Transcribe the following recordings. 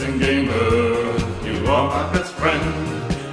Rising Gamer, you are my best friend.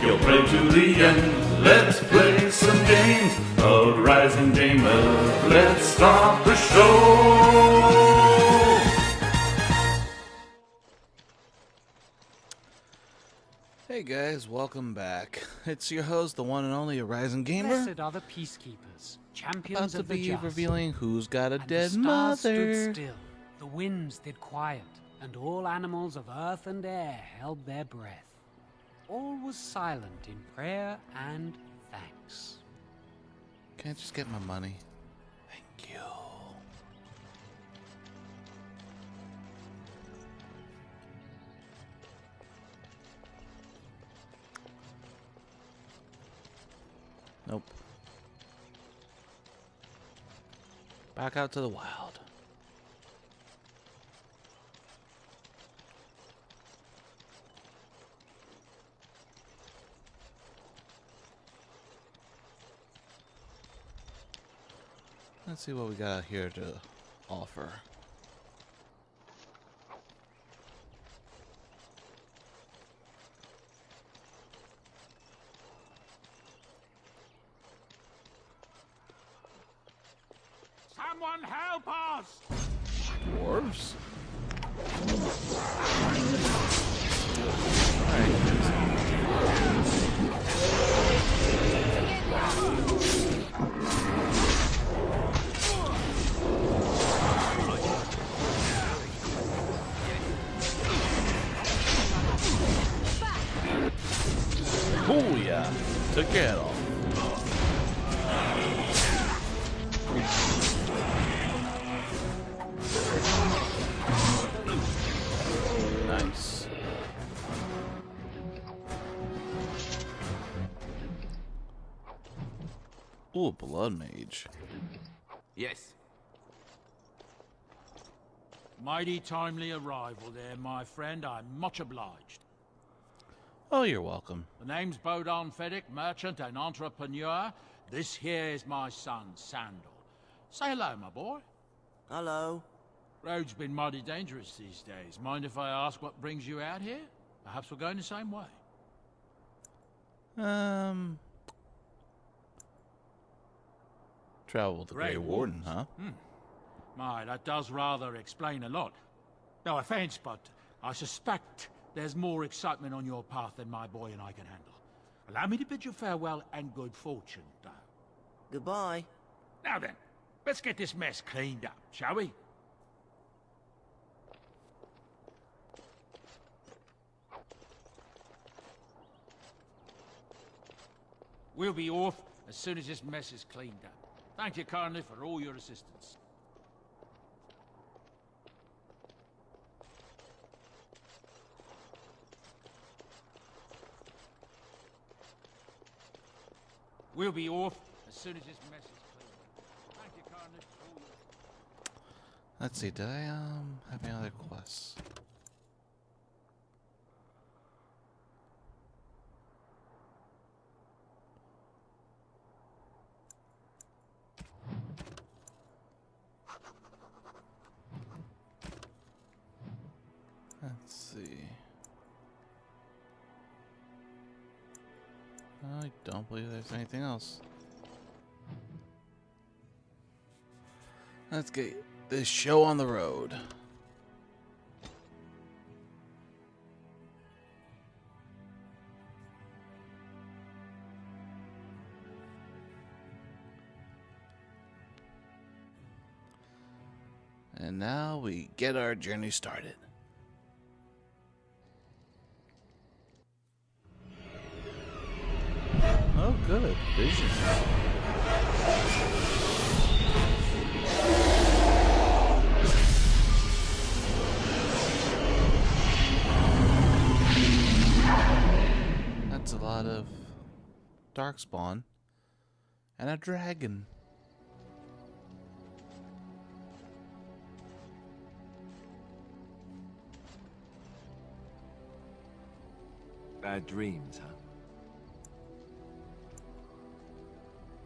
You'll play to the end. Let's play some games. Rising Gamer, let's start the show. Hey guys, welcome back. It's your host, the one and only ArisingGamer. Blessed are the peacekeepers, champions of the just. About to be revealing who's got a And dead the stars mother. stood still, the winds did quiet, and all animals of earth and air held their breath. All was silent in prayer and thanks. Can't I just get my money? Thank you. Nope. Back out to the wild. Let's see what we got here to offer. Someone help us! Dwarves? Oh yeah, took your head off. Nice. Ooh, blood mage. Yes. Mighty timely arrival there, my friend. I'm much obliged. Oh, you're welcome. The name's Bodon Feddick, merchant and entrepreneur. This here is my son, Sandal. Say hello, my boy. Hello. Road's been mighty dangerous these days. Mind if I ask what brings you out here? Perhaps we're going the same way. Travel with the Grey Warden, huh? My, that does rather explain a lot. No offense, but I suspect there's more excitement on your path than my boy and I can handle. Allow me to bid you farewell and good fortune, though. Goodbye. Now then, let's get this mess cleaned up, shall we? We'll be off as soon as this mess is cleaned up. Thank you kindly for all your assistance. We'll be off as soon as this mess is cleaned up. Thank you kindly for all your... Let's see, did I have any other quests? Let's see. I don't believe there's anything else. Let's get this show on the road. And now we get our journey started. Oh, good. Vision. That's a lot of darkspawn and a dragon. Bad dreams, huh?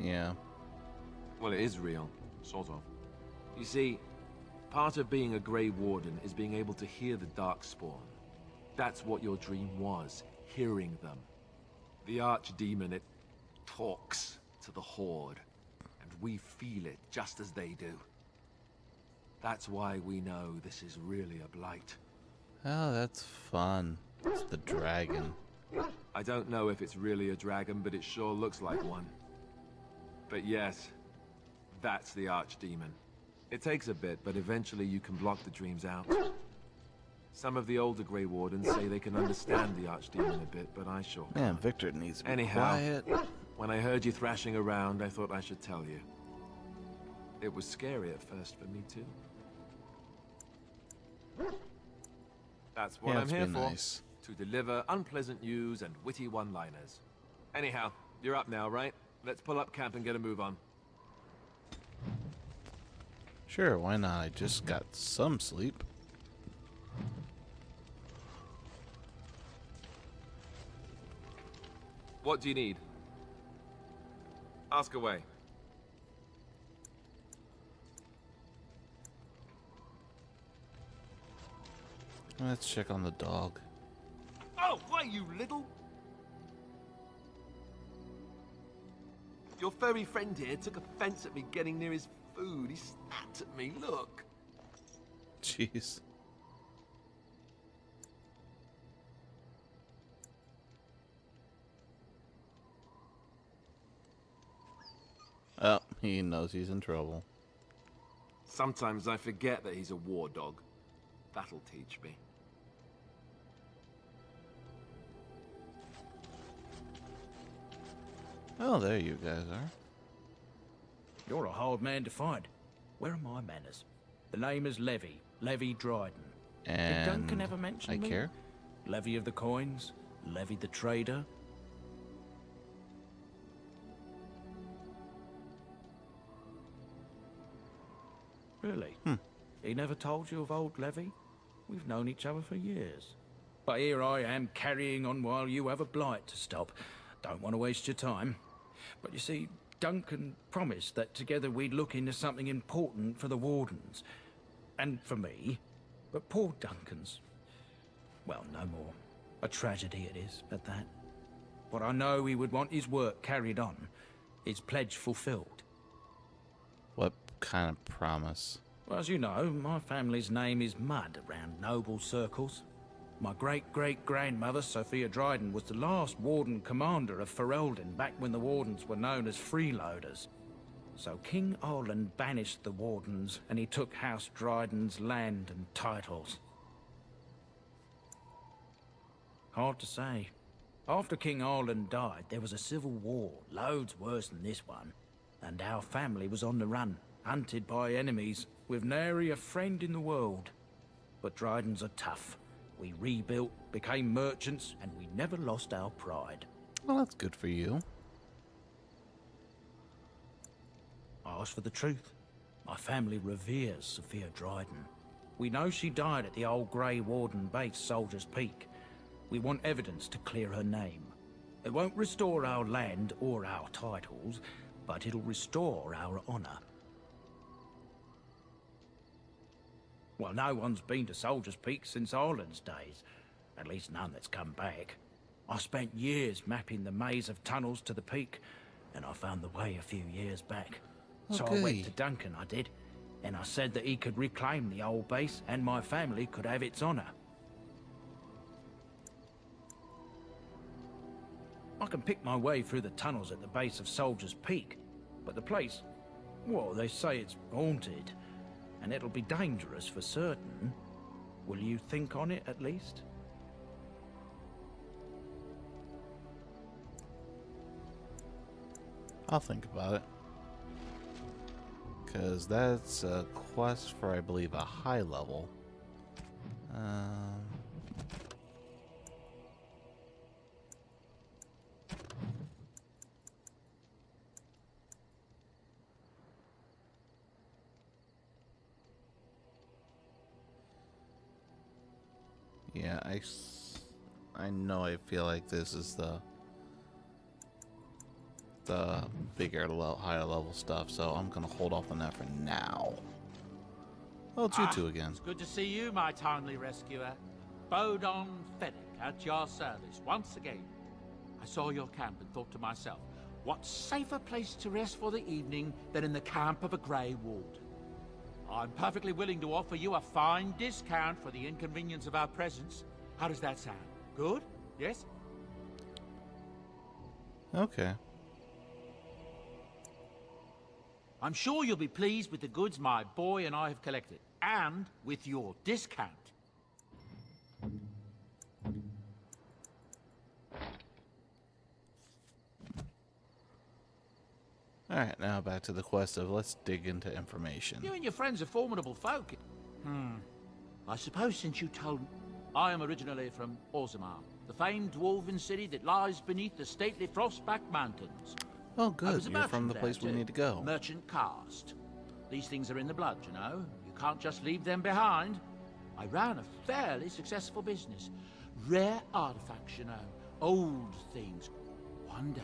Yeah. Well, it is real, sort of. You see, part of being a Grey Warden is being able to hear the Darkspawn. That's what your dream was, hearing them. The archdemon, it talks to the Horde, and we feel it just as they do. That's why we know this is really a blight. Oh, that's fun. It's the dragon. I don't know if it's really a dragon, but it sure looks like one. But yes, that's the archdemon. It takes a bit, but eventually you can block the dreams out. Some of the older Grey Wardens say they can understand the archdemon a bit, but I sure can't. Man, Victor needs to be Anyhow, quiet. when I heard you thrashing around, I thought I should tell you. It was scary at first for me too. That's what Yeah, I'm it's here been for. nice. To deliver unpleasant news and witty one-liners. Anyhow, you're up now, right? Let's pull up camp and get a move on. Sure, why not? I just got some sleep. What do you need? Ask away. Let's check on the dog. Oh, why, you little... Your furry friend here took offense at me getting near his food. He snapped at me, look. Jeez. Oh, he knows he's in trouble. Sometimes I forget that he's a war dog. That'll teach me. Oh, there you guys are. You're a hard man to find. Where are my manners? The name is Levy. Levy Dryden. Did Duncan And ever mention I me? care. Levy of the coins? Levy the trader? Really? He never told you of old Levy? We've known each other for years. But here I am carrying on while you have a blight to stop. Don't want to waste your time. But you see, Duncan promised that together we'd look into something important for the Wardens. And for me. But poor Duncan's... well, no more. A tragedy it is, at that. But I know he would want his work carried on. His pledge fulfilled. What kind of promise? Well, as you know, my family's name is mud around noble circles. My great-great-grandmother, Sophia Dryden, was the last Warden commander of Ferelden back when the Wardens were known as freeloaders. So King Arlen banished the Wardens, and he took House Dryden's land and titles. Hard to say. After King Arlen died, there was a civil war, loads worse than this one. And our family was on the run, hunted by enemies, with nary a friend in the world. But Drydens are tough. We rebuilt, became merchants, and we never lost our pride. Well, that's good for you. Ask for the truth. My family reveres Sophia Dryden. We know she died at the old Grey Warden base, Soldier's Peak. We want evidence to clear her name. It won't restore our land or our titles, but it'll restore our honor. Well, no one's been to Soldier's Peak since Arlen's days. At least none that's come back. I spent years mapping the maze of tunnels to the peak, and I found the way a few years back. So I Okay. went to Duncan, I did, and I said that he could reclaim the old base and my family could have its honor. I can pick my way through the tunnels at the base of Soldier's Peak, but the place, well, they say it's haunted, and it'll be dangerous for certain. Will you think on it at least? I'll think about it. Because that's a quest for, I believe, a high level. Yeah, I know I feel like this is the bigger, higher level stuff, so I'm gonna hold off on that for now. Oh, it's you two again. It's good to see you, my timely rescuer. Bodon Fennec at your service once again. I saw your camp and thought to myself, what safer place to rest for the evening than in the camp of a Grey Warden? I'm perfectly willing to offer you a fine discount for the inconvenience of our presence. How does that sound? Good? Yes? Okay. I'm sure you'll be pleased with the goods my boy and I have collected, and with your discount. Alright, now back to the quest of let's dig into information. You and your friends are formidable folk. I suppose since you told me, I am originally from Orzammar, the famed dwarven city that lies beneath the stately Frostback Mountains. Oh, I good. was a You're from merchant the there, place we too. need to go. Merchant caste. These things are in the blood, you know. You can't just leave them behind. I ran a fairly successful business. Rare artifacts, you know. Old things. One day,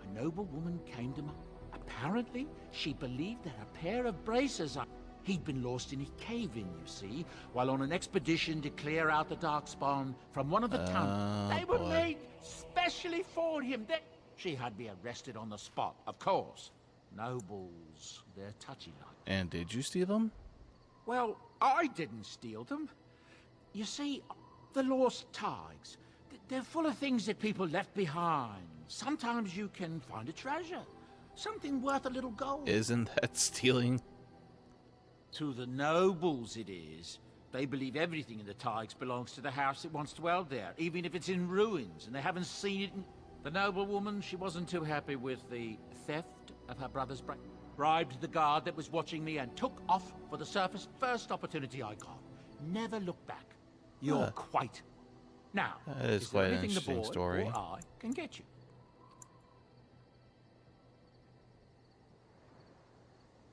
a noble woman came to my... Apparently, she believed that a pair of braces... He'd been lost in a cave-in, you see, while on an expedition to clear out the Darkspawn from one of the tunnels. They were made specially for him. She had me arrested on the spot, of course. Nobles, they're touchy like. And did you steal them? Well, I didn't steal them. You see, the lost tags, they're full of things that people left behind. Sometimes you can find a treasure, something worth a little gold. Isn't that stealing? To the nobles it is. They believe everything in the Tigers belongs to the house that once dwelled there, even if it's in ruins and they haven't seen it. The noblewoman, she wasn't too happy with the theft of her brother's brain. Bribed the guard that was watching me and took off for the surface first opportunity I got. Never looked back. You're quite... Now, That is there quite an anything the interesting boy story. or I can get you?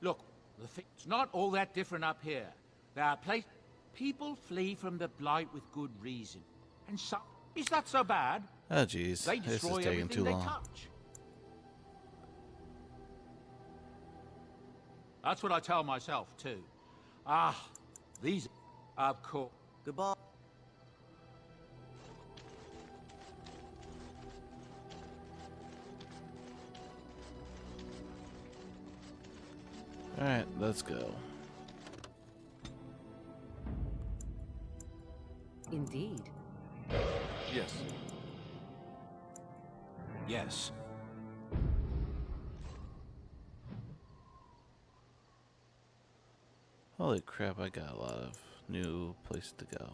Look, it's not all that different up here. There are places... People flee from the Blight with good reason. And so... Is that so bad? Oh, jeez. They This is destroy taking everything too they long. touch. That's what I tell myself, too. Ah, these... Of course. Goodbye. Alright, let's go. Indeed. Yes. Yes. Holy crap, I got a lot of new places to go.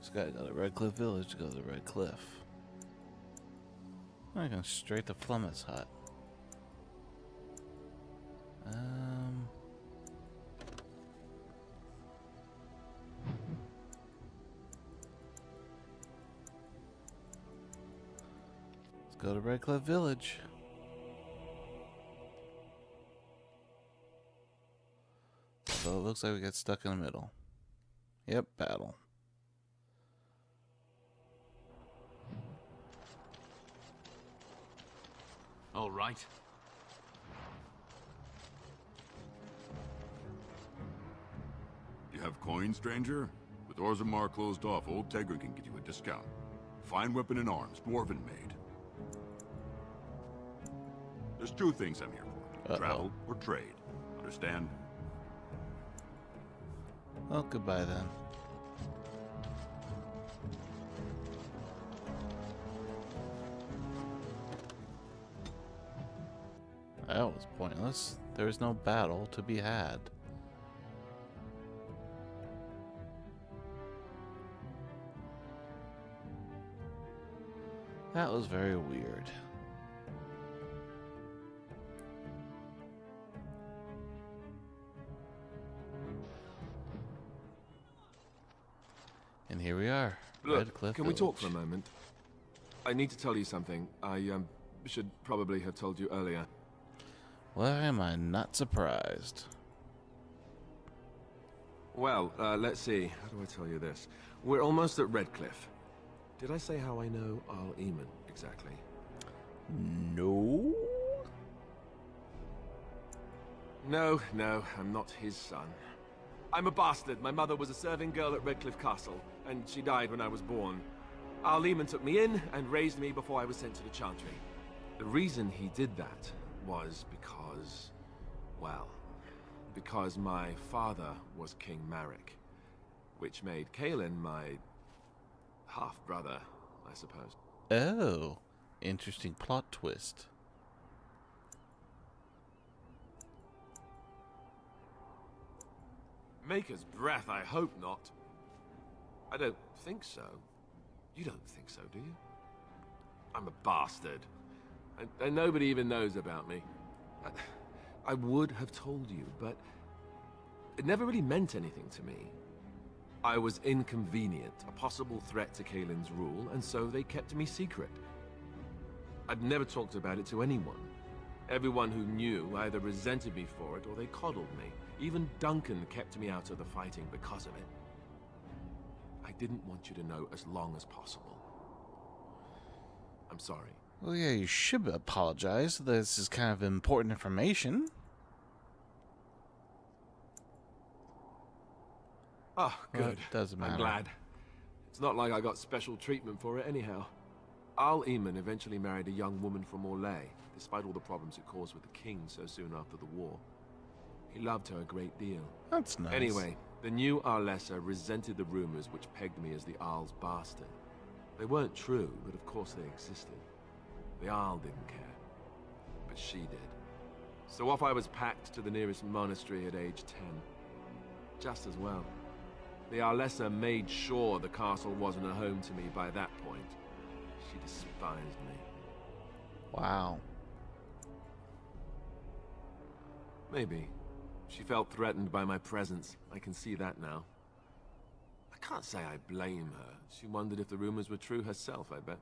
Just gotta go to Red Cliff Village to go to the Red Cliff. I can straight to Flummet's hut. Let's go to Red Cliff Village. So it looks like we get stuck in the middle. Yep, battle. All right. You have coins, stranger? With Orzammar closed off, Old Tegra can get you a discount. Fine weapon and arms, dwarven made. There's two things I'm here for. Travel or trade. Understand? Well, goodbye then. That was pointless. There was no battle to be had. That was very weird. And here we are. Look, Red Cliff can we talk for a Village. moment? I need to tell you something. I should probably have told you earlier. Why am I not surprised? Well, let's see. How do I tell you this? We're almost at Redcliffe. Did I say how I know Al Eamon exactly? No. No, I'm not his son. I'm a bastard. My mother was a serving girl at Redcliffe Castle, and she died when I was born. Al Eamon took me in and raised me before I was sent to the Chantry. The reason he did that was because, well, because my father was King Marek, which made Kaelin my half-brother, I suppose. Oh, interesting plot twist. Maker's breath, I hope not. I don't think so. You don't think so, do you? I'm a bastard. And nobody even knows about me. I would have told you, but it never really meant anything to me. I was inconvenient, a possible threat to Kaelin's rule, and so they kept me secret. I'd never talked about it to anyone. Everyone who knew either resented me for it or they coddled me. Even Duncan kept me out of the fighting because of it. I didn't want you to know as long as possible. I'm sorry. Well, yeah, you should apologize. This is kind of important information. Oh, good. Well, it doesn't matter. I'm glad. It's not like I got special treatment for it anyhow. Al Eamon eventually married a young woman from Orlais, despite all the problems it caused with the king so soon after the war. He loved her a great deal. That's nice. Anyway, the new Arlessa resented the rumors which pegged me as the Arl's bastard. They weren't true, but of course they existed. The Arl didn't care, but she did. So off I was packed to the nearest monastery at age 10. Just as well. The Arlessa made sure the castle wasn't a home to me by that point. She despised me. Wow. Maybe. She felt threatened by my presence. I can see that now. I can't say I blame her. She wondered if the rumors were true herself, I bet.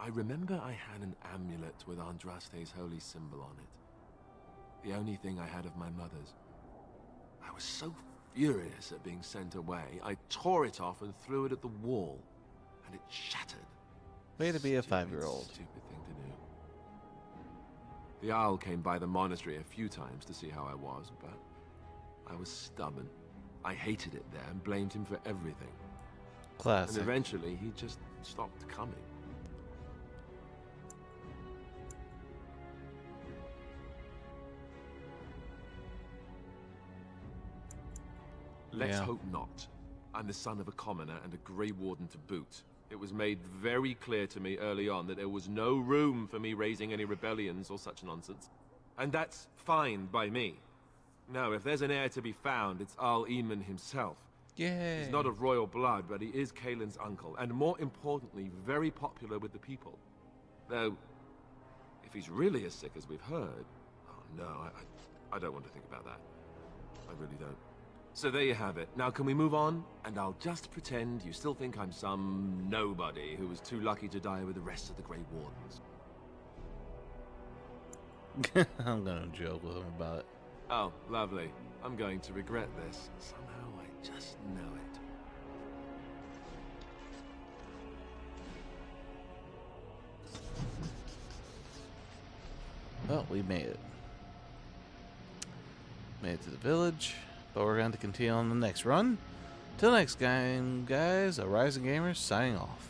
I remember I had an amulet with Andraste's holy symbol on it. The only thing I had of my mother's. I was so furious at being sent away, I tore it off and threw it at the wall. And it shattered. Way to be a 5-year-old. Stupid thing to do. The Arl came by the monastery a few times to see how I was, but I was stubborn. I hated it there and blamed him for everything. Classic. And eventually, he just stopped coming. Let's hope not. I'm the son of a commoner and a Grey Warden to boot. It was made very clear to me early on that there was no room for me raising any rebellions or such nonsense. And that's fine by me. Now, if there's an heir to be found, it's Al Eamon himself. Yay. He's not of royal blood, but he is Kaelin's uncle, and more importantly, very popular with the people. Though, if he's really as sick as we've heard... Oh no, I don't want to think about that. I really don't. So there you have it. Now can we move on? And I'll just pretend you still think I'm some nobody who was too lucky to die with the rest of the Grey Wardens. I'm gonna joke with him about it. Oh, lovely. I'm going to regret this. Somehow I just know it. Well, we made it. Made it to the village, but we're going to continue on the next run. Till next time, guys, ArisingGamer signing off.